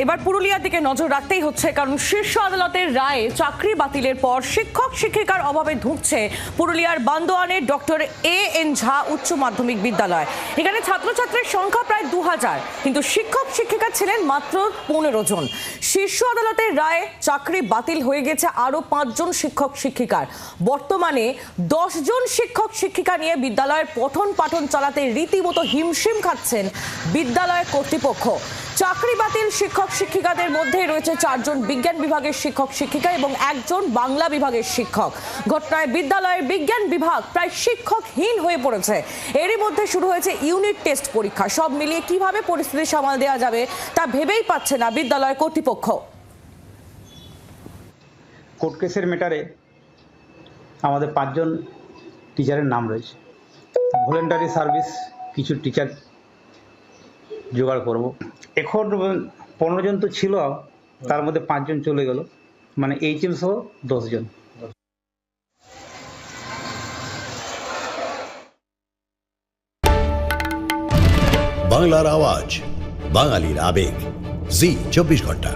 এবার পুরুলিয়ার দিকে নজর রাখতেই হচ্ছে, কারণ শীর্ষ আদালতের রায়ে চাকরি বাতিলের পর শিক্ষক শিক্ষিকার অভাবে ধুঁকছে পুরুলিয়ার বান্দোয়ানের ডক্টর A.N. ঝা উচ্চ মাধ্যমিক বিদ্যালয়। এখানে ছাত্রছাত্রীর সংখ্যা প্রায় 2000, কিন্তু শিক্ষক শিক্ষিকা ছিলেন মাত্র 15 জন। শীর্ষ আদালতের রায়ে চাকরি বাতিল হয়ে গেছে আরো 5 জন শিক্ষক শিক্ষিকার। বর্তমানে 10 জন শিক্ষক শিক্ষিকা নিয়ে বিদ্যালয়ের পঠন পাঠন চালাতে রীতিমতো হিমশিম খাচ্ছেন বিদ্যালয়ের কর্তৃপক্ষ। চাকরি বাতিল শিক্ষক শিক্ষিকাদের মধ্যে রয়েছে 4 জন বিজ্ঞান বিভাগের শিক্ষক শিক্ষিকা এবং 1 জন বাংলা বিভাগের শিক্ষক। ঘটনায় বিদ্যালয়ের বিজ্ঞান বিভাগ প্রায় শিক্ষকহীন হয়ে পড়েছে। এরই মধ্যে শুরু হয়েছে ইউনিট টেস্ট পরীক্ষা। সব মিলিয়ে কিভাবে পরিস্থিতি সামাল দেওয়া যাবে তা ভেবেই পাচ্ছে না বিদ্যালয় কর্তৃপক্ষ। কোর্ট কেসের ম্যাটারে আমাদের 5 জন টিচারের নাম রয়েছে। ভলেন্টারি সার্ভিস কিছু টিচার জোগাড় করব। এখন 15 জন তো ছিল, তার মধ্যে 5 জন চলে গেল, মানে HM সহ 10 জন। বাংলার আওয়াজ, বাঙালির আবেগ, জি 24 ঘন্টা।